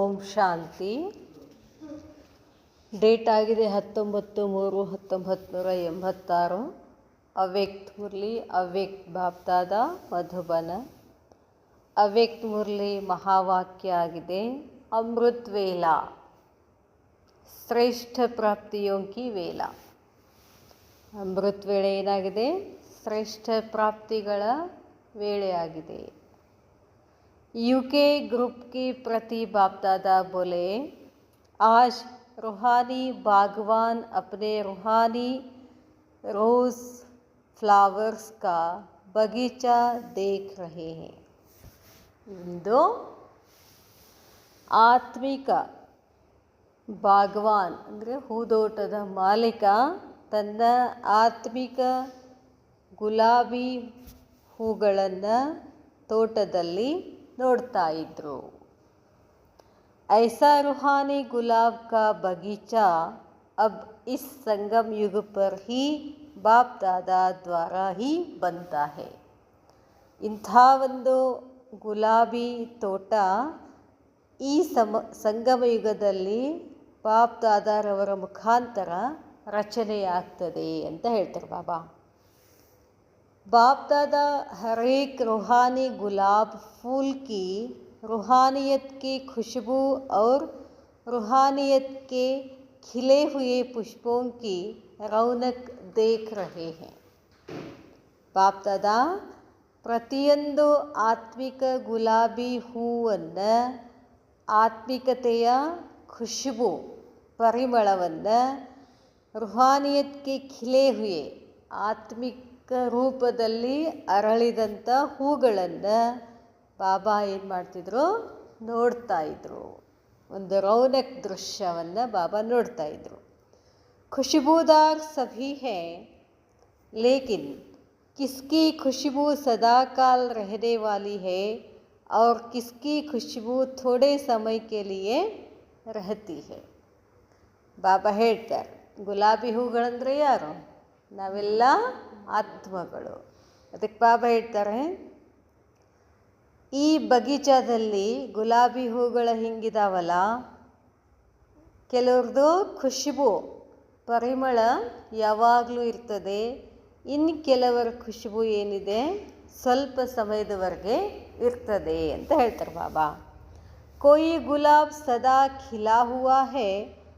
ಓಂ ಶಾಂತಿ. Date ಆಗಿದೆ 19/3/1986. ಅವ್ಯಕ್ತ ಮುರಳಿ, ಅವ್ಯಕ್ತ ಬಾಪ್ದಾದ, ಮಧುಬನ. ಅವ್ಯಕ್ತ ಮುರಳಿ ಮಹಾವಾಕ್ಯ ಆಗಿದೆ, ಅಮೃತ್ ವೇಲ, ಶ್ರೇಷ್ಠ ಪ್ರಾಪ್ತಿಯೋಂಕಿ ವೇಲ. ಅಮೃತ್ ವೇಳೆ ಏನಾಗಿದೆ? ಶ್ರೇಷ್ಠ ಪ್ರಾಪ್ತಿಗಳ ವೇಳೆಯಾಗಿದೆ. यूके ग्रुप की प्रति बाप दादा बोले, आज रूहानी बागवान अपने रूहानी रोज़ फ्लावर्स का बगीचा देख रहे हैं. इंदो ಆತ್ಮಿಕ ಬಾಗವಾನ್ ಅಂದರೆ ಹೂದೋಟದ ಮಾಲೀಕ ತನ್ನ ಆತ್ಮಿಕ ಗುಲಾಬಿ ಹೂಗಳನ್ನು ತೋಟದಲ್ಲಿ ನೋಡ್ತಾ ಇದ್ರು. ऐसा रूहानी गुलाब का बगीचा अब इस संगम युग पर ही बाप दादा द्वारा ही बनता है. ಇಂಥ ಒಂದು ಗುಲಾಬಿ ತೋಟ ಈ ಸಂಗಮ ಯುಗದಲ್ಲಿ ಬಾಪ್ ದಾದಾರವರ ಮುಖಾಂತರ ರಚನೆಯಾಗ್ತದೆ ಅಂತ ಹೇಳ್ತಾರೆ ಬಾಬಾ. बाप दादा हर एक रूहानी गुलाब फूल की रूहानियत की खुशबू और रूहानियत के खिले हुए पुष्पों की रौनक देख रहे हैं. बाप दादा ಪ್ರತಿಯೊಂದು ಆತ್ಮಿಕ ಗುಲಾಬಿ ಹೂವನ್ನು, ಆತ್ಮಿಕತೆಯ ಖುಷ್ಬು ಪರಿಮಳವನ್ನು, ರೂಹಾನಿಯತ್ಗೆ ಖಿಲೆ ಹುಯೆ, ಆತ್ಮಿಕ ರೂಪದಲ್ಲಿ ಅರಳಿದಂಥ ಹೂಗಳನ್ನು ಬಾಬಾ ಏನು ಮಾಡ್ತಿದ್ರು? ನೋಡ್ತಾ ಇದ್ರು. ಒಂದು ರೌನಕ್ ದೃಶ್ಯವನ್ನು ಬಾಬಾ ನೋಡ್ತಾ ಇದ್ರು. ಖುಷ್ಬೂದಾರ್ ಸಭಿ ಹೈ, ಲೇಕಿನ್ किसकी खुशबू सदाकाल रहने वाली है और किसकी खुशबू थोड़े समय के लिए रहती है. ಬಾಬಾ ಹೇಳ್ತಾರೆ, ಗುಲಾಬಿ ಹೂಗಳಂದರೆ ಯಾರು? ನಾವೆಲ್ಲ ಆತ್ಮಗಳು. ಅದಕ್ಕೆ ಬಾಬಾ ಹೇಳ್ತಾರೆ, ಈ ಬಗೀಚಾದಲ್ಲಿ ಗುಲಾಬಿ ಹೂಗಳ ಹಿಂಗಿದಾವಲ್ಲ, ಕೆಲವ್ರದ್ದು ಖುಷ್ಬು ಪರಿಮಳ ಯಾವಾಗಲೂ ಇರ್ತದೆ. ಇನ್ನು ಕೆಲವರ ಖುಷ್ಬು ಏನಿದೆ ಸ್ವಲ್ಪ ಸಮಯದವರೆಗೆ ಇರ್ತದೆ ಅಂತ ಹೇಳ್ತಾರೆ ಬಾಬಾ. कोई गुलाब सदा खिला हुआ है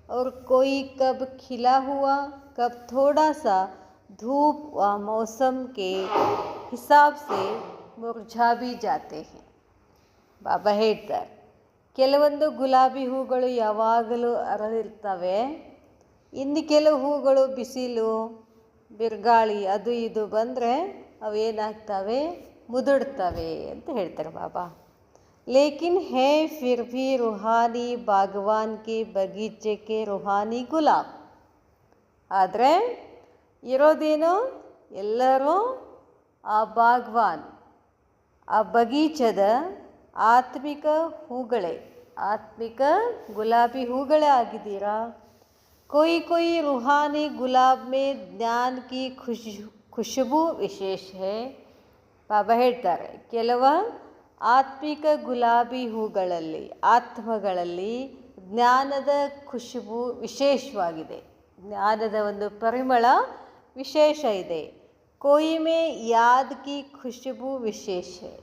और कोई कब खिला हुआ, कब थोड़ा सा धूप व मौसम के हिसाब से मुरझा भी जाते हैं. ಬಾಬಾ ಹೇಳ್ತಾರೆ, ಕೆಲವೊಂದು ಗುಲಾಬಿ ಹೂಗಳು ಯಾವಾಗಲೂ ಅರಳಿರ್ತವೆ. ಇನ್ನು ಕೆಲವು ಹೂಗಳು ಬಿಸಿಲು, ಬಿರುಗಾಳಿ ಅದು ಇದು ಬಂದರೆ ಅವೇನಾಗ್ತವೆ? ಮುದುಡ್ತವೆ ಅಂತ ಹೇಳ್ತಾರೆ ಬಾಬಾ. ಲೇಕಿನ್ ಹೇ ಫಿರ್ ಭಿ ರೂಹಾನಿ ಬಾಗವಾನ್ ಕೆ ಬಗೀಚೆಗೆ ರೂಹಾನಿ ಗುಲಾಬ್. ಆದರೆ ಇರೋದೇನು? ಎಲ್ಲರೂ ಆ ಬಾಗ್ವಾನ್, ಆ ಬಗೀಚದ ಆತ್ಮಿಕ ಹೂಗಳೇ, ಆತ್ಮಿಕ ಗುಲಾಬಿ ಹೂಗಳೇ ಆಗಿದ್ದೀರಾ. कोई कोई रूहानी गुलाब में ज्ञान की खुशबू विशेष है. ಬಾಬಾ ಹೇಳ್ತಾರೆ, ಕೆಲವ ಆತ್ಮಿಕ ಗುಲಾಬಿ ಹೂಗಳಲ್ಲಿ, ಆತ್ಮಗಳಲ್ಲಿ ಜ್ಞಾನದ ಖುಷ್ಬು ವಿಶೇಷವಾಗಿದೆ. ಜ್ಞಾನದ ಒಂದು ಪರಿಮಳ ವಿಶೇಷ ಇದೆ. ಕೋಯಿ ಮೇ ಯಾದ್ ಕಿ ಖುಷ್ಬು ವಿಶೇಷ है.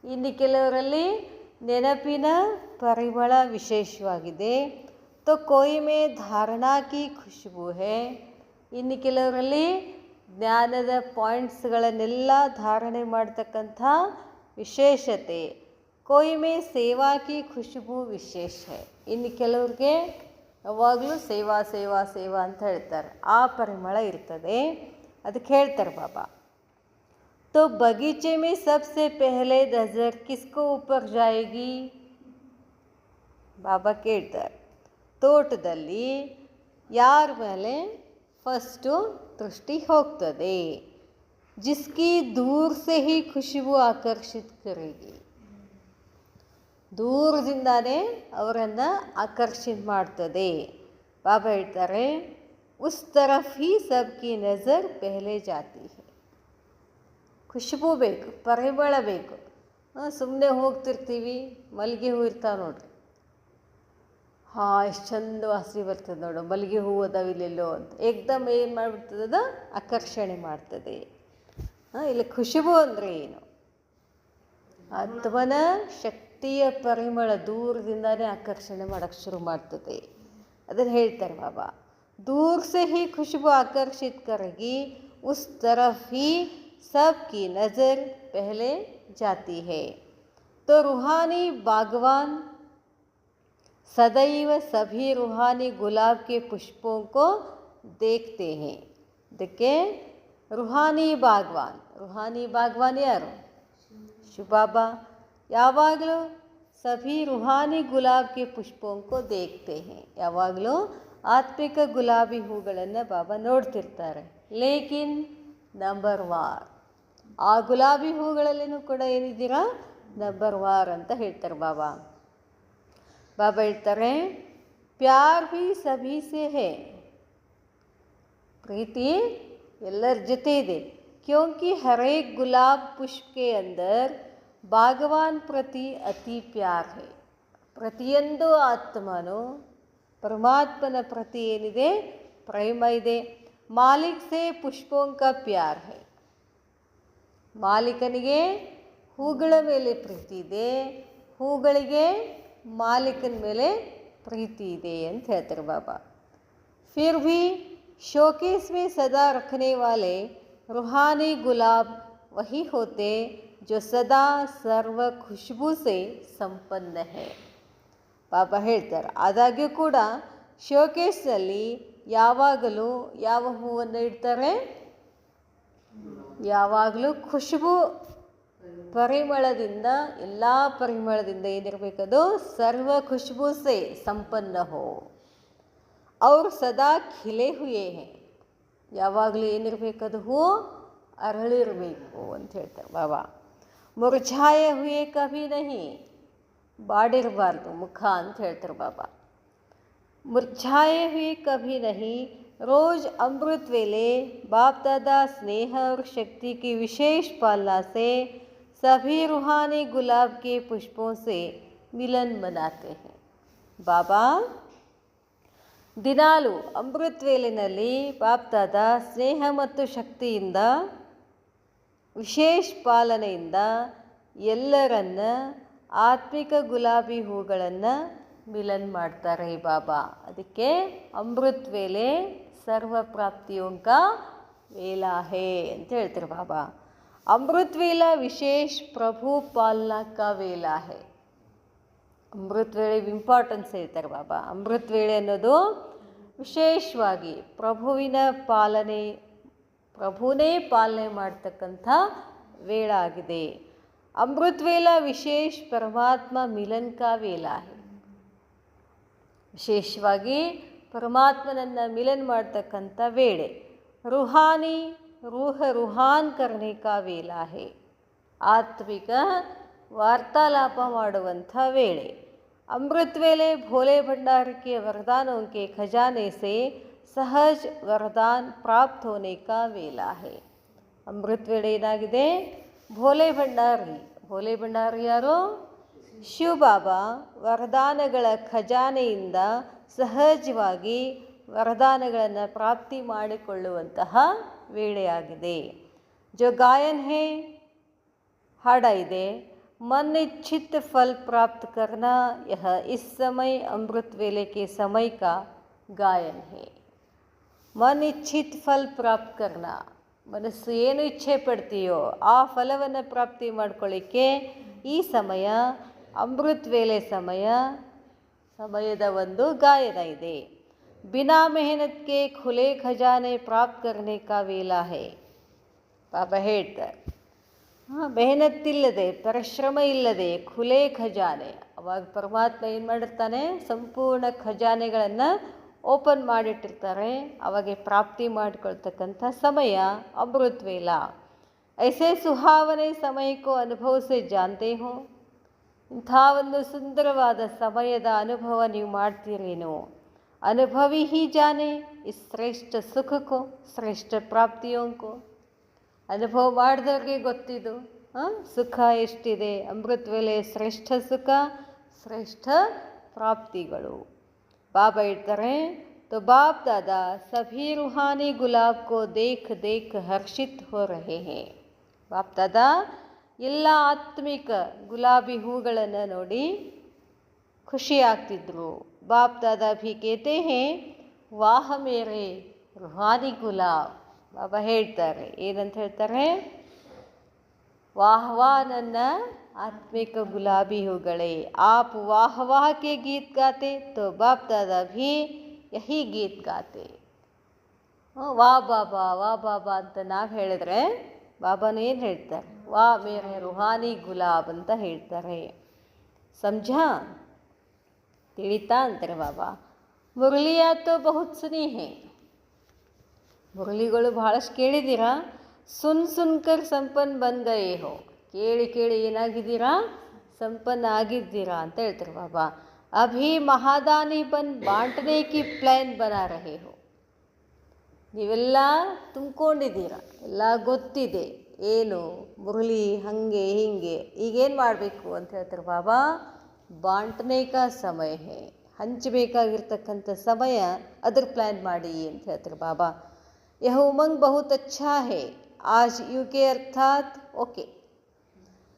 ಇನ್ನು ಕೆಲವರಲ್ಲಿ ನೆನಪಿನ ಪರಿಮಳ ವಿಶೇಷವಾಗಿದೆ. तो कोई में धारणा की खुशबू है. ಇನ್ನು ಕೆಲವರಲ್ಲಿ ಜ್ಞಾನದ ಪಾಯಿಂಟ್ಸ್ಗಳನ್ನೆಲ್ಲ ಧಾರಣೆ ಮಾಡ್ತಕ್ಕಂಥ ವಿಶೇಷತೆ. कोई में सेवा की खुशबू विशेष है. ಇನ್ನು ಕೆಲವ್ರಿಗೆ ಯಾವಾಗಲೂ ಸೇವಾ ಸೇವಾ ಸೇವಾ ಅಂತ ಹೇಳ್ತಾರೆ, ಆ ಪರಿಮಳ ಇರ್ತದೆ. ಅದಕ್ಕೆ ಹೇಳ್ತಾರೆ ಬಾಬಾ, तो बगीचे में सबसे पहले नज़र किसको ऊपर जाएगी. ಬಾಬಾ ಕೇಳ್ತಾರೆ, ತೋಟದಲ್ಲಿ ಯಾರ ಮೇಲೆ ಫಸ್ಟು ದೃಷ್ಟಿ ಹೋಗ್ತದೆ? ಜಿಸ್ಕಿ ದೂರ ಸೆ ಹಿ ಖುಷ್ಬು ಆಕರ್ಷಿತ್ ಕರೆಗಿ. ದೂರದಿಂದಾನೇ ಅವರನ್ನು ಆಕರ್ಷಿತ ಮಾಡ್ತದೆ. ಬಾಬಾ ಹೇಳ್ತಾರೆ, ಉಸ್ ತರಫ್ ಹಿ ಸಬ್ಕಿ ನಜರ್ ಪೆಹಲೆ ಜಾತಿ ಹೈ. ಖುಷ್ಬು ಬೇಕು, ಪರಿಮಳ ಬೇಕು. ಸುಮ್ಮನೆ ಹೋಗ್ತಿರ್ತೀವಿ, ಮಲ್ಲಿಗೆ ಹೂ ಇರ್ತಾವೆ ನೋಡ್ರಿ, ಎಷ್ಟು ಚಂದ ವಾಸನೆ ಬರ್ತದೆ ನೋಡು, ಮಲ್ಲಿಗೆ ಹೂವು ಅದಾವ ಇಲ್ಲೆಲ್ಲೋ ಅಂತ ಏಕ್ದಮ್ ಏನು ಮಾಡಿಬಿಡ್ತದೆ, ಅದು ಆಕರ್ಷಣೆ ಮಾಡ್ತದೆ. ಇಲ್ಲಿ ಖುಷಬು ಅಂದರೆ ಏನು? ಆತ್ಮನ ಶಕ್ತಿಯ ಪರಿಮಳ ದೂರದಿಂದಾನೇ ಆಕರ್ಷಣೆ ಮಾಡೋಕ್ಕೆ ಶುರು ಮಾಡ್ತದೆ. ಅದನ್ನು ಹೇಳ್ತಾರೆ ಬಾಬಾ, दूर से ही खुशबू आकर्षित करेगी, उस तरफ ही सबकी नज़र पहले जाती है. तो रूहानी बागवान सदैव सभी रूहानी गुलाब के पुष्पों को देखते हैं. देखिए, रूहानी बागवान यारो ಶಿವಬಾಬಾ ಯಾವಾಗಲೂ ಸಭಿ ರುಹಾನಿ ಗುಲಾಬ್ ಕೆ ಪುಷ್ಪೋಂಕೋ ದೇಖ್ತೆ ಹೇ, ಯಾವಾಗಲೂ ಆತ್ಮಿಕ ಗುಲಾಬಿ ಹೂಗಳನ್ನು ಬಾಬಾ ನೋಡ್ತಿರ್ತಾರೆ. ಲೇಕಿನ್ ನಂಬರ್ ವಾರ್, ಆ ಗುಲಾಬಿ ಹೂಗಳಲ್ಲಿನೂ ಕೂಡ ಏನಿದ್ದೀರಾ, ನಂಬರ್ ವಾರ್ ಅಂತ ಹೇಳ್ತಾರೆ ಬಾಬಾ. ಬಾಬಾ ಹೇಳ್ತಾರೆ, ಪ್ಯಾರ್ ಭಿ ಸಭಿ ಸೇ ಹೇ, ಪ್ರೀತಿ ಎಲ್ಲರ ಜೊತೆ ಇದೆ. क्योंकि हर एक गुलाब पुष्प के अंदर बागवान प्रति अति प्यार है. ಪ್ರತಿಯೊಂದು ಆತ್ಮನು ಪರಮಾತ್ಮನ ಪ್ರತಿ ಏನಿದೆ, ಪ್ರೇಮ ಇದೆ. ಮಾಲಿಕ್ ಸೇ ಪುಷ್ಪೋಂ ಕಾ ಪ್ಯಾರ್ ಹೈ, ಮಾಲೀಕನಿಗೆ ಹೂಗಳ ಮೇಲೆ ಪ್ರೀತಿ ಇದೆ, ಹೂಗಳಿಗೆ ಮಾಲೀಕನ ಮೇಲೆ ಪ್ರೀತಿ ಇದೆ ಅಂತ ಹೇಳ್ತಾರೆ ಬಾಬಾ. ಫಿರ್ ಭಿ ಶೋಕೇಸ್ ಮೇ ಸದಾ ರಖನೆ ವಾಲೆ रूहानी गुलाब वही होते जो सदा सर्व खुशबू से संपन्न है. ಬಾಬಾ ಹೇಳ್ತಾರೆ, ಆದಾಗ್ಯೂ ಕೂಡ ಶೋಕೇಸ್ನಲ್ಲಿ ಯಾವಾಗಲೂ ಯಾವ ಹೂವನ್ನು ಇಡ್ತಾರೆ, ಯಾವಾಗಲೂ ಖುಷ್ಬು ಪರಿಮಳದಿಂದ, ಎಲ್ಲ ಪರಿಮಳದಿಂದ ಏನಿರಬೇಕದು, ಸರ್ವ ಖುಷ್ಬೂ ಸೇ ಸಂಪನ್ನ ಹೋ ಅವ್ರು ಸದಾ ಖಿಲೆ ಹುಯೇ ಹೇ, ಯಾವಾಗಲೂ ಏನಿರಬೇಕದು, ಹೂ ಅರಳಿರಬೇಕು ಅಂತ ಹೇಳ್ತಾರೆ ಬಾಬಾ. ಮುರ್ಛಾಯ ಹುಯೇ ಕಭಿ ನಹಿ, ಬಾಡಿರಬಾರ್ದು ಮುಖ ಅಂತ ಹೇಳ್ತಾರೆ ಬಾಬಾ. ಮುರ್ಛಾಯ ಹುಯೇ ಕಭಿ ನಹಿ, रोज अमृत वेले बाप दादा स्नेह और शक्ति की विशेष पालना से सभी रूहानी गुलाब के पुष्पों से मिलन मनाते हैं. ಬಾಬಾ ದಿನಾಲು ಅಮೃತ ವೇಳೆಯಲ್ಲಿ ಬಾಪ್ದಾದ ಸ್ನೇಹ ಮತ್ತು ಶಕ್ತಿಯಿಂದ, ವಿಶೇಷ ಪಾಲನೆಯಿಂದ ಎಲ್ಲರನ್ನ ಆತ್ಮಿಕ ಗುಲಾಬಿ ಹೂಗಳನ್ನು ಮಿಲನ್ ಮಾಡ್ತಾರೆ ಬಾಬಾ. ಅದಕ್ಕೆ ಅಮೃತ ವೇಳೆ ಸರ್ವ ಪ್ರಾಪ್ತಿಯೋಂಕ ವೇಲಾ ಹೇ ಅಂತ ಹೇಳ್ತಾರೆ ಬಾಬಾ. ಅಮೃತ ವೇಲಾ ವಿಶೇಷ ಪ್ರಭು ಪಾಲನಾ ಕಾ ವೇಲಾ ಹೇ. ಅಮೃತ ವೇಳೆ ಇಂಪಾರ್ಟೆನ್ಸ್ ಹೇಳ್ತಾರೆ ಬಾಬಾ. ಅಮೃತ ವೇಳೆ ಅನ್ನೋದು ವಿಶೇಷವಾಗಿ ಪ್ರಭುನೇ ಪಾಲನೆ ಮಾಡ್ತಕ್ಕಂಥ ವೇಳ ಆಗಿದೆ. ಅಮೃತ ವೇಲಾ ವಿಶೇಷ ಪರಮಾತ್ಮ ಮಿಲನ್ ಕಾ ವೇಲಾ ಹೇ. ವಿಶೇಷವಾಗಿ ಪರಮಾತ್ಮನನ್ನು ಮಿಲನ್ ಮಾಡ್ತಕ್ಕಂಥ ವೇಳೆ. ರೂಹಾನ್ ಕರ್ನೆ ಕಾ ವೇಲಾ ಹೇ. ಆತ್ಮಿಕ ವಾರ್ತಾಲಾಪ ಮಾಡುವಂಥ ವೇಳೆ. अमृत वेले भोले भंडार के वरदानों के खजाने से सहज वरदान प्राप्त होने का वेला है. अमृत ವೇಳೆ ಏನಾಗಿದೆ, ಭೋಲೆ ಭಂಡಾರಿ ಯಾರು, ಶಿವಬಾಬಾ ವರದಾನಗಳ ಖಜಾನೆಯಿಂದ ಸಹಜವಾಗಿ ವರದಾನಗಳನ್ನು ಪ್ರಾಪ್ತಿ ಮಾಡಿಕೊಳ್ಳುವಂತಹ ವೇಳೆಯಾಗಿದೆ. ಜೋ ಗಾಯನ್ ಹೇ, ಹಾಡ ಇದೆ. मन इच्छित फल प्राप्त करना यह इस समय अमृत वेले के समय का गायन है. मन इच्छित फल प्राप्त करना, ಮನಸ್ಸು ಏನು ಇಚ್ಛೆ ಪಡ್ತೀಯೋ ಆ ಫಲವನ್ನು ಪ್ರಾಪ್ತಿ ಮಾಡ್ಕೊಳ್ಳಿಕ್ಕೆ ಈ ಸಮಯ ಅಮೃತ ವೇಳೆ ಸಮಯದ ಒಂದು ಗಾಯನ ಇದೆ. ಬಿನಾ ಮೆಹನತ್ ಕೆ ಖುಲೆ ಖಜಾನೆ ಪ್ರಾಪ್ತ ಕರ್ನೆ ಕಾ ವೇಲಾ ಹೇ. ಬಾಬಾ ಹೇಳ್ತಾರೆ, ಮೆಹನತ್ತಿಲ್ಲದೆ, ಪರಿಶ್ರಮ ಇಲ್ಲದೆ ಖುಲೆ ಖಜಾನೆ, ಅವಾಗ ಪರಮಾತ್ಮ ಏನು ಮಾಡಿರ್ತಾನೆ, ಸಂಪೂರ್ಣ ಖಜಾನೆಗಳನ್ನು ಓಪನ್ ಮಾಡಿಟ್ಟಿರ್ತಾರೆ. ಅವಾಗೆ ಪ್ರಾಪ್ತಿ ಮಾಡಿಕೊಳ್ತಕ್ಕಂಥ ಸಮಯ ಅಮೃತ ವೇಲಾ. ಐಸೆ ಸುಹಾವನೆ ಸಮಯಕ್ಕೂ ಅನುಭವ ಸೆ ಜಾನ್ತೆ ಹೋ. ಇಂಥ ಒಂದು ಸುಂದರವಾದ ಸಮಯದ ಅನುಭವ ನೀವು ಮಾಡ್ತೀರೇನೋ. ಅನುಭವಿ ಹಿ ಜಾನೆ ಇಸ್ ಶ್ರೇಷ್ಠ ಸುಖಕ್ಕೋ ಶ್ರೇಷ್ಠ ಪ್ರಾಪ್ತಿಯೋಂಕೋ. ಅನುಭವ ಮಾಡಿದವ್ರಿಗೆ ಗೊತ್ತಿದ್ದು ಸುಖ ಎಷ್ಟಿದೆ. ಅಮೃತ ವೇಳೆ ಶ್ರೇಷ್ಠ ಸುಖ, ಶ್ರೇಷ್ಠ ಪ್ರಾಪ್ತಿಗಳು. ಬಾಬಾ ಹೇಳ್ತಾರೆ, तो बाप दादा सभी रूहानी गुलाब को देख देख हर्षित हो रहे हैं. ಬಾಪ್ ದಾದಾ ಎಲ್ಲ ಆತ್ಮಿಕ ಗುಲಾಬಿ ಹೂಗಳನ್ನು ನೋಡಿ ಖುಷಿ ಆಗ್ತಿದ್ರು. ಬಾಪ್ ದಾದಾ ಭಿ ಕೇತೆ ಹೇ ವಾಹ ಮೇರೆ ರೂಹಾನಿ ಗುಲಾಬ್. ಬಾಬಾ ಹೇಳ್ತಾರೆ, ಏನಂತ ಹೇಳ್ತಾರೆ, ವಾಹ್ ವಾಹ್ ನನ್ನ ಆತ್ಮಿಕ ಗುಲಾಬಿ ಹೂಗಳೇ, ಆಪ್ ವಾಹ್ ವಾಹ್ ಕೆ ಗೀತ್ ಗಾತೆ ತೋ ಬಾಪ್ ದಾದಾ ಭಿ ಯಹಿ ಗೀತ್ ಗಾತೆ. ವಾ ಬಾಬಾ ಅಂತ ನಾವು ಹೇಳಿದ್ರೆ ಬಾಬಾನು ಏನು ಹೇಳ್ತಾರೆ, ವಾ ಮೇರೆ ರೂಹಾನಿ ಗುಲಾಬ್ ಅಂತ ಹೇಳ್ತಾರೆ. ಸಮझा, ತಿಳಿತಾ ಅಂತಾರೆ ಬಾಬಾ. ಮುರಳಿಯಾ ತೋ ಬಹುತ್ ಸುನಿ ಹೇ, ಮುರಳಿಗಳು ಬಹಳಷ್ಟು ಕೇಳಿದ್ದೀರಾ. ಸುನ್ಕರ್ ಸಂಪನ್ನ ಬನ್ ಗಯೇ ಹೋ, ಕೇಳಿ ಏನಾಗಿದ್ದೀರಾ, ಸಂಪನ್ನ ಆಗಿದ್ದೀರಾ ಅಂತ ಹೇಳ್ತಾರೆ ಬಾಬಾ. ಅಭಿ ಮಹಾದಾನಿ ಬನ್ ಬಾಂಟನೆ ಕಿ ಪ್ಲ್ಯಾನ್ ಬನಾ ರಹೆ ಹೋ, ನೀವೆಲ್ಲ ತುಂಬಿಕೊಂಡಿದ್ದೀರಾ, ಎಲ್ಲ ಗೊತ್ತಿದೆ, ಏನು ಮುರಳಿ ಹಾಗೆ ಹೀಗೆ, ಈಗೇನು ಮಾಡಬೇಕು ಅಂತ ಹೇಳ್ತಾರೆ ಬಾಬಾ. ಬಾಂಟನೆ ಕಾ ಸಮಯ ಹೇ, ಹಂಚಬೇಕಾಗಿರ್ತಕ್ಕಂಥ ಸಮಯ, ಅದ್ರ ಪ್ಲ್ಯಾನ್ ಮಾಡಿ ಅಂತ ಹೇಳ್ತಾರೆ ಬಾಬಾ. ಯಹ ಉಮಂಗ್ ಬಹುತ್ ಅಚ್ಛಾ ಹೇ, ಆಜ್ ಯುಕೆ ಅರ್ಥಾತ್ ಓಕೆ.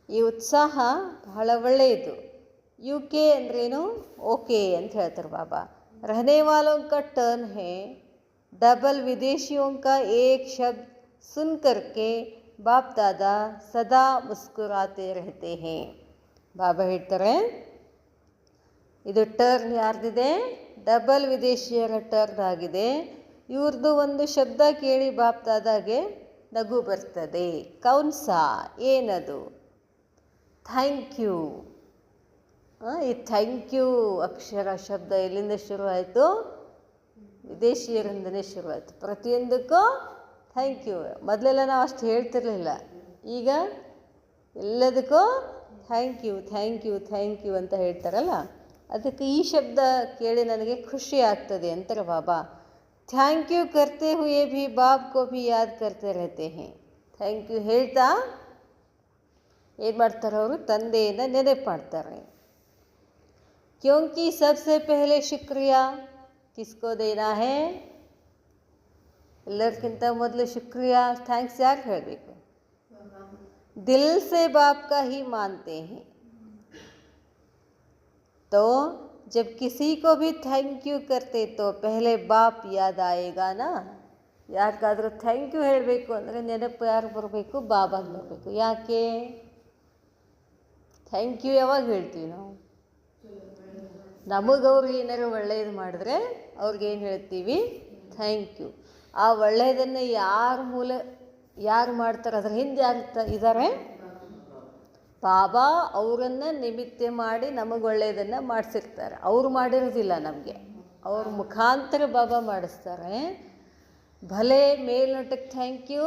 ಈ ಉತ್ಸಾಹ ಬಹಳ ಒಳ್ಳೆಯದು. ಯುಕೆ ಅಂದ್ರೇನು, ಓಕೆ ಅಂತ ಹೇಳ್ತಾರೆ ಬಾಬಾ. ರಹನೆ ವಾಲೋಂ ಕಾ ಟರ್ನ್ ಹೇ डबल विदेशियों का एक शब्द सुन करके बाप दादा सदा मुस्कुराते रहते हैं. ಬಾಬಾ ಹೇಳ್ತಾರೆ, ಇದು ಟರ್ನ್ ಯಾರ್ದಿದೆ, ಡಬಲ್ ವಿದೇಶಿಯರ ಟರ್ನ್ ಆಗಿದೆ. ಇವ್ರದ್ದು ಒಂದು ಶಬ್ದ ಕೇಳಿ ಬಾಪ್ ದಾದಾಗೆ ನಗು ಬರ್ತದೆ. ಕೌನ್ಸಾ, ಏನದು, ಥ್ಯಾಂಕ್ ಯು. ಈ ಥ್ಯಾಂಕ್ ಯು ಅಕ್ಷರ ಶಬ್ದ ಎಲ್ಲಿಂದ ಶುರುವಾಯಿತು, ವಿದೇಶಿಯರಿಂದನೇ ಶುರುವಾಯಿತು. ಪ್ರತಿಯೊಂದಕ್ಕೂ ಥ್ಯಾಂಕ್ ಯು. ಮೊದಲೆಲ್ಲ ನಾವು ಅಷ್ಟು ಹೇಳ್ತಿರ್ಲಿಲ್ಲ, ಈಗ ಎಲ್ಲದಕ್ಕೂ ಥ್ಯಾಂಕ್ ಯು ಅಂತ ಹೇಳ್ತಾರಲ್ಲ, ಅದಕ್ಕೆ ಈ ಶಬ್ದ ಕೇಳಿ ನನಗೆ ಖುಷಿ ಆಗ್ತದೆ ಅಂತಾರೆ ಬಾಬಾ. ಥ್ಯಾಂಕ್ ಯು ಕರ್ತೆ ಹುಯೇ ಭಿ ಬಾಪ್ ಕೋ ಭಿ ಯಾದ್ ಕರ್ತೆ ರಹತೆ ಹೇ. ಥ್ಯಾಂಕ್ ಯು ಹೇಳ್ತಾ ಏನು ಮಾಡ್ತಾರೆ, ಅವರು ತಂದೆಯನ್ನು ನೆನಪು ಮಾಡ್ತಾರೆ. ಕ್ಯೋಂಕಿ ಸಬ್ಸೆ ಪೆಹಲೆ ಶುಕ್ರಿಯಾ ಕಿಸ್ಕೋ ದೇನಾ ಹೇ, ಎಲ್ಲರಿಗಿಂತ ಮೊದಲು ಶುಕ್ರಿಯಾ, ಥ್ಯಾಂಕ್ಸ್ ಯಾರು ಹೇಳಬೇಕು, ದಿಲ್ ಸೆ ಬಾಪ್ ಕಾ ಹಿ ಮಾನ್ತೆ ಹೇ. तो जब किसी को भी थैंक यू करते तो पहले बाप याद आएगा ना. ಯಾರಿಗಾದರೂ ಥ್ಯಾಂಕ್ ಯು ಹೇಳಬೇಕು ಅಂದರೆ ನೆನಪು ಯಾರು ಬರಬೇಕು, ಬಾಬಾಗೆ ಬರಬೇಕು. ಯಾಕೆ ಥ್ಯಾಂಕ್ ಯು ಯಾವಾಗ ಹೇಳ್ತೀವಿ ನಾವು, ನಮಗವ್ರಿಗೆ ಏನಾರು ಒಳ್ಳೆಯದು ಮಾಡಿದ್ರೆ ಅವ್ರಿಗೇನು ಹೇಳ್ತೀವಿ, ಥ್ಯಾಂಕ್ ಯು. ಆ ಒಳ್ಳೆಯದನ್ನು ಯಾರು ಮಾಡ್ತಾರೆ, ಅದ್ರ ಹಿಂದೆ ಯಾರು ಇದ್ದಾರೆ, ಬಾಬಾ ಅವರನ್ನು ನಿಮಿತ್ತ ಮಾಡಿ ನಮಗೆ ಒಳ್ಳೆಯದನ್ನು ಮಾಡಿಸಿರ್ತಾರೆ. ಅವರು ಮಾಡಿರೋದಿಲ್ಲ ನಮಗೆ, ಅವ್ರ ಮುಖಾಂತರ ಬಾಬಾ ಮಾಡಿಸ್ತಾರೆ. ಭಲೆ ಮೇಲ್ನೋಟಕ್ಕೆ ಥ್ಯಾಂಕ್ ಯು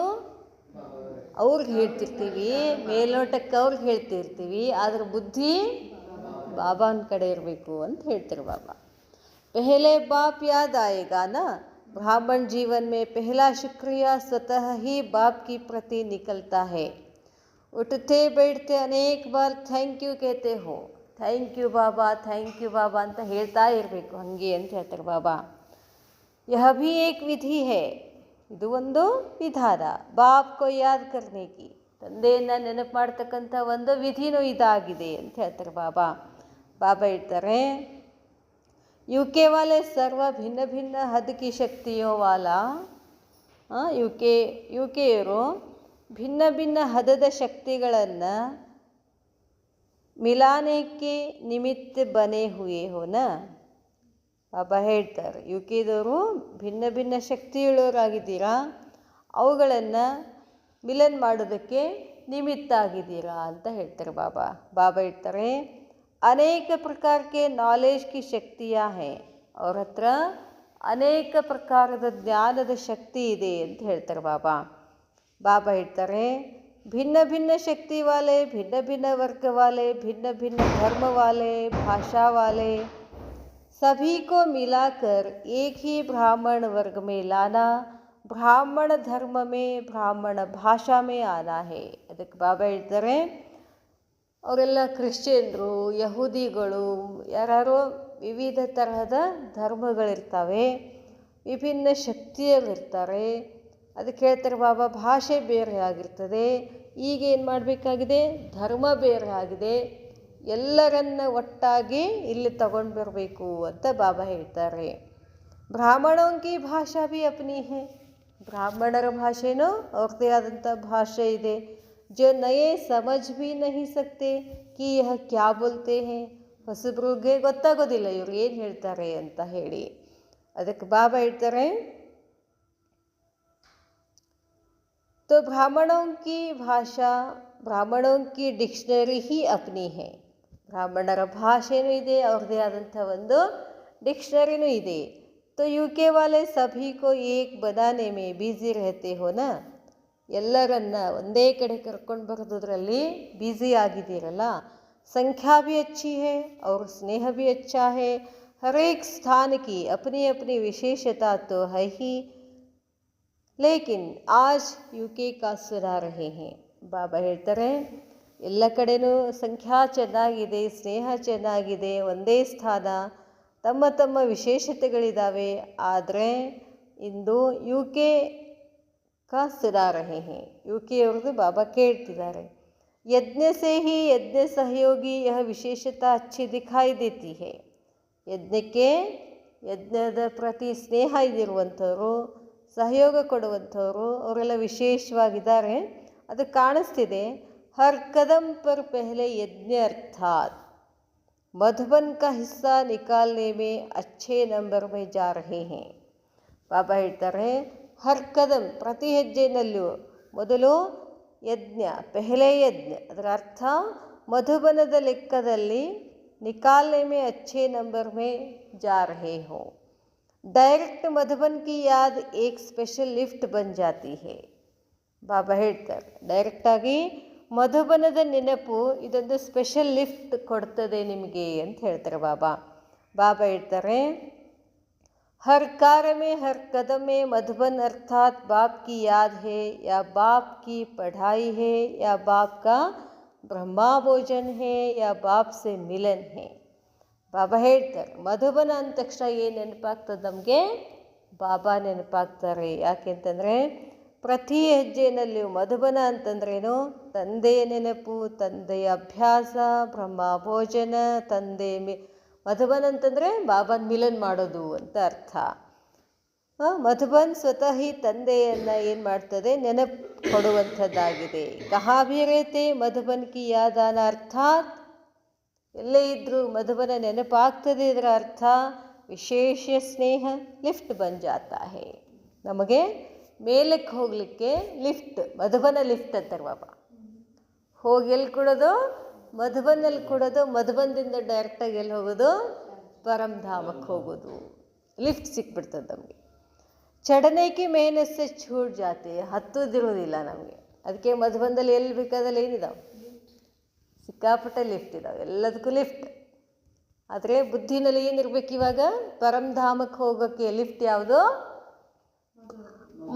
ಅವ್ರಿಗೆ ಹೇಳ್ತಿರ್ತೀವಿ, ಮೇಲ್ನೋಟಕ್ಕೆ ಅವ್ರಿಗೆ ಹೇಳ್ತಿರ್ತೀವಿ, ಆದ್ರೆ ಬುದ್ಧಿ ಬಾಬಾನ ಕಡೆ ಇರಬೇಕು ಅಂತ ಹೇಳ್ತಾರೆ ಬಾಬಾ. ಪೆಹಲೆ ಬಾಪ್ ಯಾದ್ ಆಯೇಗಾ ನಾ. ब्राह्मण जीवन में पहला शुक्रिया स्वतः ही बाप की प्रति निकलता है. उठते बैठते अनेक बार थैंक यू कहते हो, ಥ್ಯಾಂಕ್ ಯು ಬಾಬಾ ಅಂತ ಹೇಳ್ತಾ ಇರಬೇಕು, ಹಾಗೆ ಅಂತ ಹೇಳ್ತಾರೆ ಬಾಬಾ. ಯಹ ಭಿ ಏಕ್ ವಿಧಿ ಹೇ, ಇದು ಒಂದು ವಿಧಾನ. ಬಾಪ್ ಕೋ ಯಾದ್ ಕರ್ನೆ ಕಿ, ತಂದೆಯನ್ನು ನೆನಪು ಮಾಡ್ತಕ್ಕಂಥ ಒಂದು ವಿಧಿನೂ ಇದಾಗಿದೆ ಅಂತ ಹೇಳ್ತಾರೆ ಬಾಬಾ. ಬಾಬಾ ಹೇಳ್ತಾರೆ, ಯುಕೆ ವಾಲೆ ಸರ್ವ ಭಿನ್ನ ಭಿನ್ನ ಹದ್ ಕಿ ಶಕ್ತಿಯೋ ವಾಲಾ. ಯುಕೆಯವರು ಭಿನ್ನ ಭಿನ್ನ ಹದದ ಶಕ್ತಿಗಳನ್ನು ಮಿಲಾನೆಕ್ಕೆ ನಿಮಿತ್ತ ಬನೆ ಹುಯೇ ಹೋನ. ಬಾಬಾ ಹೇಳ್ತಾರೆ, ಯುಕೆದವರು ಭಿನ್ನ ಭಿನ್ನ ಶಕ್ತಿಯುಳ್ಳವರಾಗಿದ್ದೀರಾ, ಅವುಗಳನ್ನು ಮಿಲನ್ ಮಾಡೋದಕ್ಕೆ ನಿಮಿತ್ತ ಆಗಿದ್ದೀರಾ ಅಂತ ಹೇಳ್ತಾರೆ ಬಾಬಾ. ಬಾಬಾ ಹೇಳ್ತಾರೆ, ಅನೇಕ ಪ್ರಕಾರಕ್ಕೆ ನಾಲೆಜ್ ಕಿ ಶಕ್ತಿಯಾ ಹೇ, ಅವ್ರ ಹತ್ರ ಅನೇಕ ಪ್ರಕಾರದ ಜ್ಞಾನದ ಶಕ್ತಿ ಇದೆ ಅಂತ ಹೇಳ್ತಾರೆ ಬಾಬಾ. ಬಾಬಾ ಹೇಳ್ತಾರೆ, भिन्न भिन्न शक्ति वाले, भिन्न भिन्न वर्ग वाले, भिन्न भिन्न धर्म वाले, भाषा वाले, सभी को मिलाकर एक ही ब्राह्मण वर्ग में लाना, ब्राह्मण धर्म में ब्राह्मण भाषा में आना है. ಅದಕ್ಕೆ ಬಾಬಾ ಹೇಳ್ತಾರೆ, ಅವರೆಲ್ಲ ಕ್ರಿಶ್ಚಿಯನ್ರು, ಯಹೂದಿಗಳು, ಯಾರು ವಿವಿಧ ತರಹದ ಧರ್ಮಗಳಿರ್ತವೆ, ವಿಭಿನ್ನ ಶಕ್ತಿಯಲ್ಲಿರ್ತಾರೆ. ಅದಕ್ಕೆ ಹೇಳ್ತಾರೆ ಬಾಬಾ, ಭಾಷೆ ಬೇರೆ ಆಗಿರ್ತದೆ. ಈಗ ಏನು ಮಾಡಬೇಕಾಗಿದೆ, ಧರ್ಮ ಬೇರೆ ಆಗಿದೆ, ಎಲ್ಲರನ್ನ ಒಟ್ಟಾಗಿ ಇಲ್ಲಿ ತಗೊಂಡು ಬರಬೇಕು ಅಂತ ಬಾಬಾ ಹೇಳ್ತಾರೆ. ಬ್ರಾಹ್ಮಣೋं की ಭಾಷಾ भी अपनी है, ಬ್ರಾಹ್ಮಣರ ಭಾಷೆನೂ ಅವ್ರದ್ದೇ ಆದಂಥ ಭಾಷೆ ಇದೆ. जो नए समझ भी नहीं सकते कि यह क्या बोलते हैं, ಹೊಸಬ್ರಿಗೆ ಗೊತ್ತಾಗೋದಿಲ್ಲ ಇವ್ರು ಏನು ಹೇಳ್ತಾರೆ ಅಂತ ಹೇಳಿ. ಅದಕ್ಕೆ ಬಾಬಾ ಹೇಳ್ತಾರೆ, तो ब्राह्मणों की भाषा, ब्राह्मणों की डिक्शनरी ही अपनी है. ಬ್ರಾಹ್ಮಣರ ಭಾಷೆನೂ ಇದೆ, ಅವ್ರದ್ದೇ ಆದಂಥ ಒಂದು ಡಿಕ್ಷನರಿನೂ ಇದೆ. तो यूके वाले सभी को एक बनाने में बिजी रहते हो ना, ಎಲ್ಲರನ್ನ ಒಂದೇ ಕಡೆ ಕರ್ಕೊಂಡು ಬರೋದ್ರಲ್ಲಿ ಬ್ಯುಸಿ ಆಗಿದ್ದೀರಲ್ಲ. संख्या भी अच्छी है और स्नेह भी अच्छा है. हर एक स्थान की अपनी अपनी विशेषता तो है ही, लेकिन आज यूके का सुना रहे हैं. ಬಾಬಾ ಹೇಳ್ತಾರೆ, ಎಲ್ಲ ಕಡೆನೂ ಸಂಖ್ಯಾ ಚೆನ್ನಾಗಿದೆ, ಸ್ನೇಹ ಚೆನ್ನಾಗಿದೆ, ಒಂದೇ ಸ್ಥಾನ, ತಮ್ಮ ತಮ್ಮ ವಿಶೇಷತೆಗಳಿದ್ದಾವೆ. ಆದರೆ ಇಂದು ಯು ಕೆ का सुना रहे हैं, ಯು ಕೆ ಅವ್ರದ್ದು ಬಾಬಾ ಕೇಳ್ತಿದ್ದಾರೆ. यज्ञ से ही यज्ञ सहयोगी यह विशेषता अच्छी दिखाई देती है. ಯಜ್ಞಕ್ಕೆ ಯಜ್ಞದ ಪ್ರತಿ ಸ್ನೇಹ ಇದಿರುವಂಥವ್ರು, ಸಹಯೋಗ ಕೊಡುವಂಥವ್ರು ಅವರೆಲ್ಲ ವಿಶೇಷವಾಗಿದ್ದಾರೆ, ಅದು ಕಾಣಿಸ್ತಿದೆ. हर कदम पर पहले यज्ञ अर्थात मधुबन का हिस्सा निकालने में अच्छे नंबर में जा रहे हैं. ಬಾಬಾ ಹೇಳ್ತಾರೆ, ಹರ್ ಕದಂ, ಪ್ರತಿ ಹೆಜ್ಜೆನಲ್ಲೂ ಮೊದಲು ಯಜ್ಞ, ಪೆಹಲೆ ಯಜ್ಞ, ಅದರ ಅರ್ಥ ಮಧುಬನದ ಲೆಕ್ಕದಲ್ಲಿ, ನಿಕಾಲ್ನೆ ಮೇ ಅಚ್ಛೆ ನಂಬರ್ ಮೇ ಜಾ ರಹೆ ಹೋ. ಡೈರೆಕ್ಟ್ ಮಧುಬನ್ ಕಿ ಯಾದ್ ಏಕ್ ಸ್ಪೆಷಲ್ ಲಿಫ್ಟ್ ಬನ್ ಜಾತಿ ಹೇ. ಬಾಬಾ ಹೇಳ್ತಾರೆ, ಡೈರೆಕ್ಟಾಗಿ ಮಧುಬನದ ನೆನಪು ಇದೊಂದು ಸ್ಪೆಷಲ್ ಲಿಫ್ಟ್ ಕೊಡ್ತದೆ ನಿಮಗೆ ಅಂತ ಹೇಳ್ತಾರೆ ಬಾಬಾ. ಬಾಬಾ ಹೇಳ್ತಾರೆ, हर कार्य में हर कदम में मधुबन अर्थात बाप की याद है, या बाप की पढ़ाई है, या बाप का ब्रह्मा भोजन है, या बाप से मिलन है. ಬಾಬಾ ಹೇಳ್ತಾರೆ, ಮಧುಬನ ಅಂದ ತಕ್ಷಣ ಏನು ನೆನಪಾಗ್ತದೆ ನಮಗೆ, ಬಾಬಾ ನೆನಪಾಗ್ತಾರೆ. ಯಾಕೆಂತಂದರೆ ಪ್ರತಿ ಹೆಜ್ಜೆನಲ್ಲಿಯೂ ಮಧುಬನ ಅಂತಂದ್ರೇನು, ತಂದೆಯ ನೆನಪು, ತಂದೆಯ ಅಭ್ಯಾಸ, ಬ್ರಹ್ಮ ಭೋಜನ, ಮಧುಬನ್ ಅಂತಂದರೆ ಬಾಬಾನ ಮಿಲನ್ ಮಾಡೋದು ಅಂತ ಅರ್ಥ. ಮಧುಬನ್ ಸ್ವತಃ ಈ ತಂದೆಯನ್ನು ಏನು ಮಾಡ್ತದೆ, ನೆನಪು ಕೊಡುವಂಥದ್ದಾಗಿದೆ. ಕಹಾ ಭಿ ರೇತೆ ಮಧುಬನ್ ಕಿ ಯಾದಾನ ಅರ್ಥಾತ್, ಎಲ್ಲೇ ಇದ್ದರೂ ಮಧುಬನ ನೆನಪಾಗ್ತದೆ, ಇದರ ಅರ್ಥ ವಿಶೇಷ ಸ್ನೇಹ ಲಿಫ್ಟ್ ಬನ್ ಜಾತಾ ಹೇ. ನಮಗೆ ಮೇಲಕ್ಕೆ ಹೋಗಲಿಕ್ಕೆ ಲಿಫ್ಟ್, ಮಧುಬನ ಲಿಫ್ಟ್ ಅಂತಾರೆ ಬಾಬಾ. ಹೋಗಿ ಎಲ್ಲಿ ಕೊಡೋದು, ಮಧುಬನಲ್ಲಿ ಕೊಡೋದು. ಮಧುಬನದಿಂದ ಡೈರೆಕ್ಟಾಗಿ ಎಲ್ಲಿ ಹೋಗೋದು, ಪರಮಧಾಮಕ್ಕೆ ಹೋಗೋದು. ಲಿಫ್ಟ್ ಸಿಕ್ಬಿಡ್ತದೆ ನಮಗೆ. ಚಡನೇಕಿ ಮೆಹನತ್ಸೆ ಛೂಟ್ ಜಾತಿ, ಹತ್ತೋದಿರೋದಿಲ್ಲ ನಮಗೆ. ಅದಕ್ಕೆ ಮಧುಬನದಲ್ಲಿ ಎಲ್ಲಿ ಬೇಕಾದಲ್ಲಿ ಏನಿದಾವೆ, ಸಿಕ್ಕಾಪಟ್ಟೆ ಲಿಫ್ಟ್ ಇದ್ದಾವೆ, ಎಲ್ಲದಕ್ಕೂ ಲಿಫ್ಟ್. ಆದರೆ ಬುದ್ಧಿನಲ್ಲಿ ಏನಿರ್ಬೇಕು ಇವಾಗ, ಪರಮಧಾಮಕ್ಕೆ ಹೋಗೋಕ್ಕೆ ಲಿಫ್ಟ್ ಯಾವುದು,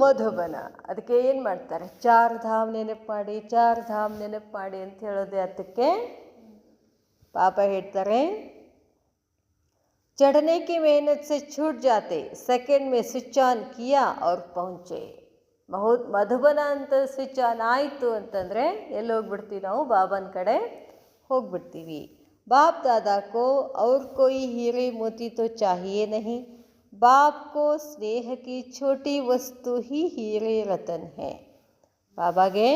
ಮಧುಬನ. ಅದಕ್ಕೆ ಏನು ಮಾಡ್ತಾರೆ, ಚಾರ್ ಧಾಮ್ ನೆನಪು ಮಾಡಿ, ಚಾರ್ ಧಾಮ್ ನೆನಪು ಮಾಡಿ ಅಂತ ಹೇಳೋದೇ. ಅದಕ್ಕೆ ಬಾಬಾ ಹೇಳ್ತಾರೆ, चढ़ने की मेहनत से छूट जाते, सेकेंड में स्विच ಆನ್ ಕಿಯಾ ಅವ್ರು ಪਹੁಂಚೆ. ಮಧುಬನ ಅಂತ ಸ್ವಿಚ್ ಆನ್ ಆಯಿತು ಅಂತಂದರೆ ಎಲ್ಲಿ ಹೋಗ್ಬಿಡ್ತೀವಿ ನಾವು, ಬಾಬನ ಕಡೆ ಹೋಗ್ಬಿಡ್ತೀವಿ. ಬಾಪ್ ದಾದಾ ಕೋ ಅವ್ರ ಕೋಯಿ ಹೀರೆ ಮೋತಿ ತೋ ಚಾಹಿಯೇ ನಹಿ, ಬಾಪ್ ಕೋ ಸ್ನೇಹ ಕಿ ಛೋಟಿ ವಸ್ತು ಹಿ ಹೀರೆ ರತನ್ ಹೇ. ಬಾಬಾಗೆ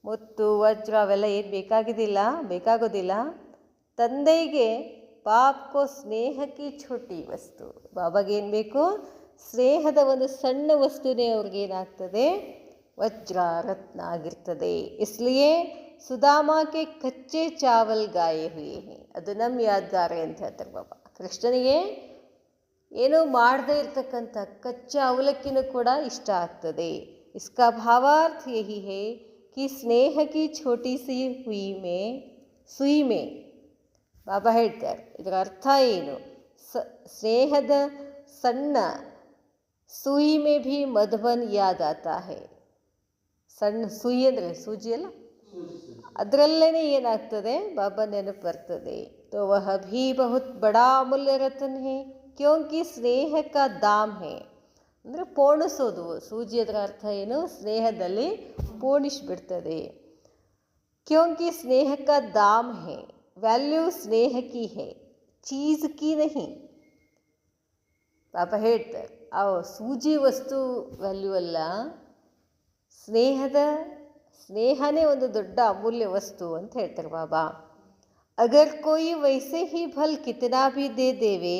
ಮುತ್ತು ವಜ್ರ ಅವೆಲ್ಲ ಏನು ಬೇಕಾಗೋದಿಲ್ಲ. ತಂದೆಗೆ ಬಾಪ್ಕೋ ಸ್ನೇಹಕ್ಕೆ ಛೋಟಿ ವಸ್ತು, ಬಾಬಾಗೇನು ಬೇಕು, ಸ್ನೇಹದ ಒಂದು ಸಣ್ಣ ವಸ್ತುನೇ ಅವ್ರಿಗೇನಾಗ್ತದೆ, ವಜ್ರ ರತ್ನ ಆಗಿರ್ತದೆ. ಇಸ್ಲಿಯೇ ಸುಧಾಮಾಕೆ ಕಚ್ಚೆ ಚಾವಲ್ ಗಾಯೆ ಹುಯೇ ಹೇ, ಅದು ನಮ್ಮ ಯಾದ್ಗಾರೆ ಅಂತ ಹೇಳ್ತಾರೆ ಬಾಬಾ. ಕೃಷ್ಣನಿಗೆ ಏನೂ ಮಾಡದೇ ಇರ್ತಕ್ಕಂಥ ಕಚ್ಚಾ ಅವಲಕ್ಕಿನೂ ಕೂಡ ಇಷ್ಟ ಆಗ್ತದೆ. ಇಸ್ಕಾ ಭಾವಾರ್ಥ ಯಹಿ ಹೇ ಕಿ ಸ್ನೇಹ ಕಿ ಛೋಟಿ ಸಿ ಸುಯಿ ಮೇ. ಬಾಬಾ ಹೇಳ್ತಾರೆ, ಇದರ ಅರ್ಥ ಏನು, ಸ್ನೇಹದ ಸಣ್ಣ ಸುಯಿ ಮೇ ಭೀ ಮಧುಬನ್ ಯಾದ್ ಆತಾ ಹೇ. ಸಣ್ಣ ಸೂಜಿ ಅಂದರೆ ಸೂಜಿ ಅಲ್ಲ, ಅದರಲ್ಲೇ ಏನಾಗ್ತದೆ, ಬಾಬಾ ನೆನಪು ಬರ್ತದೆ. तो तो वह भी बहुत बड़ा अमूल्य रत्न है, क्योंकि ಸ್ನೇಹ का दाम है. ಅಂದರೆ ಪೋಣಿಸೋದು, ಸೂಜಿ ಅದರ ಅರ್ಥ ಏನು, ಸ್ನೇಹದಲ್ಲಿ ಪೋಣಿಸ್ಬಿಡ್ತದೆ. क्योंकि स्नेह का दाम है, ವ್ಯಾಲ್ಯೂ ಸ್ನೇಹ ಕಿ है, ಚೀಸ್ ಕಿ नहीं. ಪಾಪ ಹೇಳ್ತಾರೆ ಸೂಜಿ ವಸ್ತು ವ್ಯಾಲ್ಯೂ ಅಲ್ಲ, ಸ್ನೇಹನೇ ಒಂದು ದೊಡ್ಡ ಅಮೂಲ್ಯ ವಸ್ತು ಅಂತ ಹೇಳ್ತಾರೆ ಬಾಬಾ. ಅಗರ್ ಕೋಯಿ ವೈಸೆ ಹಿ ಭಲ್ ಕಿತನಾ ಭಿ ದೇ ದೇವೆ,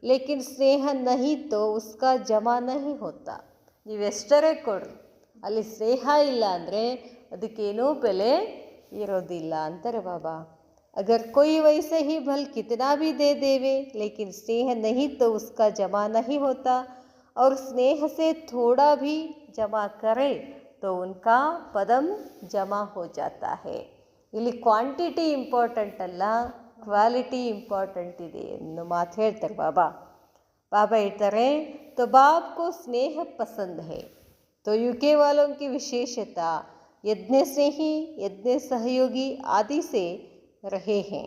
ಲೇಕಿನ್ ಸ್ನೇಹ ನಹಿ ತೋ ಉಸ್ಕಾ ಜಮಾ ನಹಿ ಹೋತಾ. ನೀವೆಷ್ಟರೇ ಕೊಡ್ರಿ, ಅಲ್ಲಿ ಸ್ನೇಹ ಇಲ್ಲ ಅಂದರೆ ಅದಕ್ಕೇನೂ ಬೆಲೆ ಇರೋದಿಲ್ಲ ಅಂತಾರೆ ಬಾಬಾ. अगर कोई वैसे ही भल कितना भी दे देवे, लेकिन स्नेह नहीं तो उसका जमा नहीं होता, और स्नेह से थोड़ा भी जमा करे तो उनका पदम जमा हो जाता है. ಇಲ್ಲಿ ಕ್ವಾಂಟಿಟಿ ಇಂಪಾರ್ಟೆಂಟ್ ಅಲ್ಲ, ಕ್ವಾಲಿಟಿ ಇಂಪಾರ್ಟೆಂಟ್ ಇದೆ ಅನ್ನೋ ಮಾತು ಹೇಳ್ತಾರೆ ಬಾಬಾ. ಬಾಬಾ ಹೇಳ್ತಾರೆ, तो बाप को स्नेह पसंद है, तो यूके वालों की विशेषता यज्ञ स्नेही, यज्ञ सहयोगी आदि से ರಹೇ ಹೇ.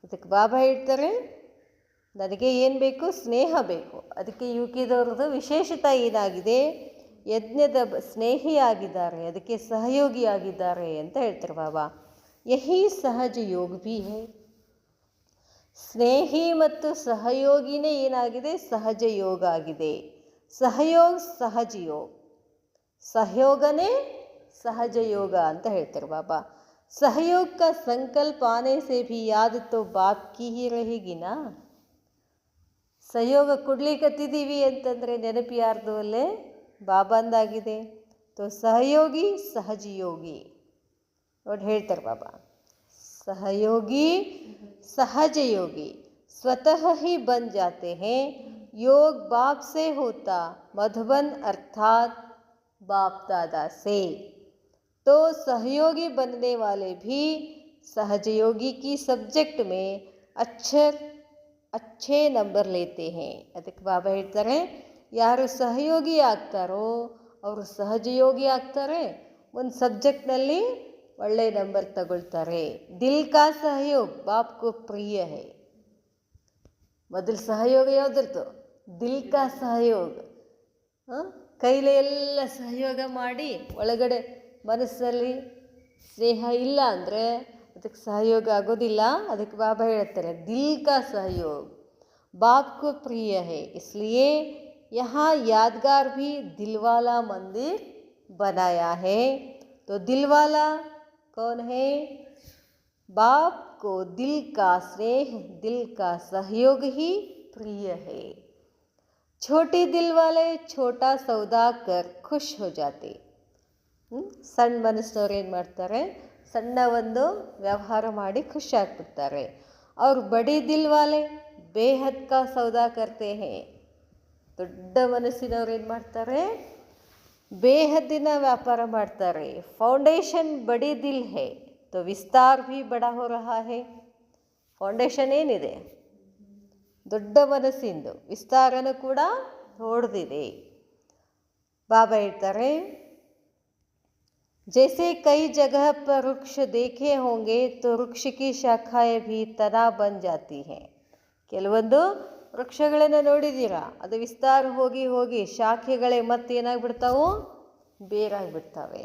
ಅದಕ್ಕೆ ಬಾಬಾ ಹೇಳ್ತಾರೆ, ನನಗೆ ಏನು ಬೇಕು, ಸ್ನೇಹ ಬೇಕು. ಅದಕ್ಕೆ ಯುಕೆದವ್ರದ್ದು ವಿಶೇಷತೆ ಏನಾಗಿದೆ, ಯಜ್ಞದ ಸ್ನೇಹಿಯಾಗಿದ್ದಾರೆ, ಅದಕ್ಕೆ ಸಹಯೋಗಿಯಾಗಿದ್ದಾರೆ ಅಂತ ಹೇಳ್ತಾರೆ ಬಾಬಾ. ಯಹಿ ಸಹಜ ಯೋಗ ಭೀ ಹೇ. ಸ್ನೇಹಿ ಮತ್ತು ಸಹಯೋಗಿನೇ ಏನಾಗಿದೆ, ಸಹಜ ಯೋಗ ಆಗಿದೆ. ಸಹಯೋಗ ಸಹಜ ಯೋಗ, ಸಹಯೋಗನೇ ಸಹಜ ಯೋಗ ಅಂತ ಹೇಳ್ತಾರೆ ಬಾಬಾ. सहयोग का संकल्प आने से भी याद तो बाप की ही रहेगी ना. ಸಹಯೋಗ ಕೊಡ್ಲಿಕ್ಕತ್ತಿದ್ದೀವಿ ಅಂತಂದರೆ ನೆನಪು ಯಾರ್ದು ಅಲ್ಲೇ, ಬಾಬಾಂದಾಗಿದೆ. ತೋ ಸಹಯೋಗಿ ಸಹಜ ಯೋಗಿ ನೋಡಿ ಹೇಳ್ತಾರೆ ಬಾಬಾ. ಸಹಯೋಗಿ ಸಹಜ ಯೋಗಿ ಸ್ವತಃ ही बन जाते हैं. योग बाप से होता, मधुबन अर्थात बाप दादा से. तो सहयोगी बनने वाले भी सहजयोगी की सब्जेक्ट में अच्छे ನಂಬರ್ लेते हैं. ಅದಕ್ಕೆ ಬಾಬಾ ಹೇಳ್ತಾರೆ, ಯಾರು ಸಹಯೋಗಿ ಆಗ್ತಾರೋ ಅವರು ಸಹಜಯೋಗಿ ಆಗ್ತಾರೆ, ಒಂದು ಸಬ್ಜೆಕ್ಟ್ನಲ್ಲಿ ಒಳ್ಳೆಯ ನಂಬರ್ ತಗೊಳ್ತಾರೆ. ದಿಲ್ ಕಾ ಸಹಯೋಗ ಬಾಪ್ ಕೋ ಪ್ರಿಯ ಹೈ. ಮೊದಲು ಸಹಯೋಗ ಯಾವುದಿರ್ತು, ದಿಲ್ ಕಾ ಸಹಯೋಗ. ಕೈಲಿ ಎಲ್ಲ ಸಹಯೋಗ ಮಾಡಿ ಒಳಗಡೆ ಮನಸ್ಸಲ್ಲಿ ಸ್ನೇಹ ಇಲ್ಲ ಅಂದರೆ ಅದಕ್ಕೆ ಸಹಯೋಗ ಆಗೋದಿಲ್ಲ. ಅದಕ್ಕೆ ಬಾಬಾ ಹೇಳ್ತಾರೆ, ದಿಲ್ ಕಾ ಸಹಯೋಗ ಬಾಪ್ ಕೋ ಪ್ರಿಯ ಹೈ, ಇಸ್ಲಿಯೇ यहाँ यादगार भी दिलवाला मंदिर बनाया है. तो दिलवाला कौन है, बाप को दिल का स्नेह, दिल का सहयोग ही प्रिय है. छोटे दिल वाले छोटा सौदा कर खुश हो जाते. ಸಣ್ಣ ಮನಸ್ಸಿನವ್ರು ಏನು ಮಾಡ್ತಾರೆ, ಸಣ್ಣ ಒಂದು ವ್ಯವಹಾರ ಮಾಡಿ ಖುಷಿ ಆಗ್ಬಿಡ್ತಾರೆ. ಅವ್ರು ಬಡಿ ದಿಲ್ ವಾಲೆ ಬೇಹದ್ ಕಾ ಸೌದಾ ಕರ್ತೆ ಹೇ. ದೊಡ್ಡ ಮನಸ್ಸಿನವ್ರು ಏನು ಮಾಡ್ತಾರೆ, ಬೇಹದ್ದಿನ ವ್ಯಾಪಾರ ಮಾಡ್ತಾರೆ. ಫೌಂಡೇಶನ್ ಬಡಿ ದಿಲ್ ಹೇ ತೋ ವಿಸ್ತಾರ್ ಭೀ ಬಡಾ ಹೋ ರಹಾ ಹೇ. ಫೌಂಡೇಶನ್ ಏನಿದೆ, ದೊಡ್ಡ ಮನಸ್ಸಿಂದು ವಿಸ್ತಾರನೂ ಕೂಡ ದೊಡ್ಡದಿದೆ. ಬಾಬಾ ಹೇಳ್ತಾರೆ, जैसे कई जगह पर वृक्ष देखे होंगे तो वृक्ष की शाखाएं भी तना बन जाती हैं. ಕೆಲವೊಂದು ವೃಕ್ಷಗಳನ್ನು ನೋಡಿದ್ದೀರಾ, ಅದು ವಿಸ್ತಾರ ಹೋಗಿ ಹೋಗಿ ಶಾಖೆಗಳೇ ಮತ್ತೆ ಏನಾಗ್ಬಿಡ್ತಾವು, ಬೇರಾಗ್ಬಿಡ್ತವೆ.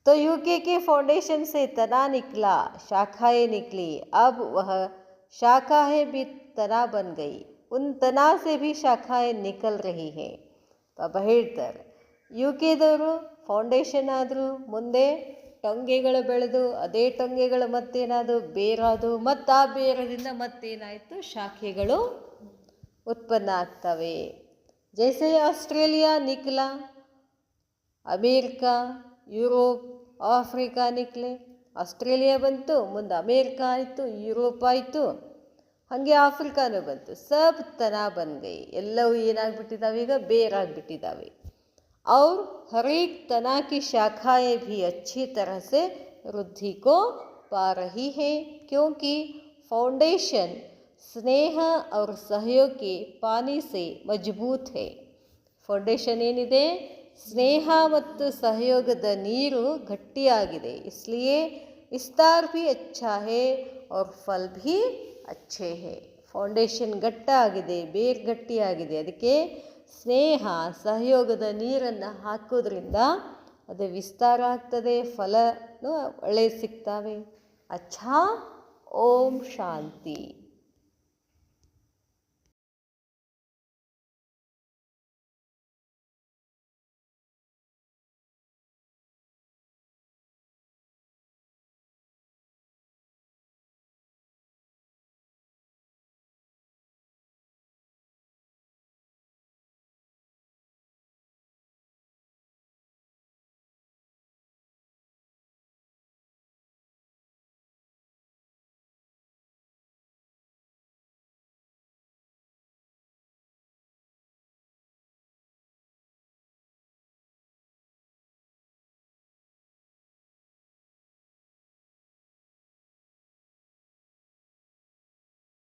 तो यूके के फाउंडेशन से तना निकला, शाखाएं निकली, अब वह शाखाएं भी तना बन गई, उन तना से भी शाखाएं निकल रही हैं. ಪಾಪ ಹೇಳ್ತಾರೆ, ಯುಕೆದವರು ಫೌಂಡೇಶನ್ ಆದರೂ ಮುಂದೆ ಟೊಂಗೆಗಳು ಬೆಳೆದು ಅದೇ ಟೊಂಗೆಗಳು ಮತ್ತೇನಾದರೂ ಬೇರಾದು, ಮತ್ತು ಆ ಬೇರದಿಂದ ಮತ್ತೇನಾಯಿತು, ಶಾಖೆಗಳು ಉತ್ಪನ್ನ ಆಗ್ತವೆ. ಜೈಸೆ ಆಸ್ಟ್ರೇಲಿಯಾ ನಿಕ್ಲಾ, ಅಮೇರಿಕಾ, ಯುರೋಪ್, ಆಫ್ರಿಕಾ ನಿಕ್ಲೆ. ಆಸ್ಟ್ರೇಲಿಯಾ ಬಂತು, ಮುಂದೆ ಅಮೇರಿಕಾ ಆಯಿತು, ಯುರೋಪ್ ಆಯಿತು, ಹಾಗೆ ಆಫ್ರಿಕಾನೂ ಬಂತು. ಸಬ್ तना बन गई, ಎಲ್ಲವೂ ಏನಾಗ್ಬಿಟ್ಟಿದ್ದಾವೆ, ಈಗ ಬೇರಾಗ್ಬಿಟ್ಟಿದ್ದಾವೆ. और हर एक तना की शाखाएं भी अच्छी तरह से वृद्धि को पा रही है, क्योंकि फाउंडेशन स्नेह और सहयोग के पानी से मजबूत है. ಫೌಂಡೇಶನ್ ಏನಿದೆ, ಸ್ನೇಹ ಮತ್ತು ಸಹಯೋಗದ ನೀರು ಗಟ್ಟಿಯಾಗಿದೆ. इसलिए विस्तार भी अच्छा है और फल भी ಅಚ್ಚೆ ಹೇ. ಫೌಂಡೇಶನ್ ಗಟ್ಟಾಗಿದೆ, ಬೇರು ಗಟ್ಟಿಯಾಗಿದೆ. ಅದಕ್ಕೆ ಸ್ನೇಹ ಸಹಯೋಗದ ನೀರನ್ನು ಹಾಕೋದ್ರಿಂದ ಅದು ವಿಸ್ತಾರ ಆಗ್ತದೆ, ಫಲನೂ ಒಳ್ಳೆ ಸಿಗ್ತವೆ. ಅಚ್ಛಾ. ಓಂ ಶಾಂತಿ.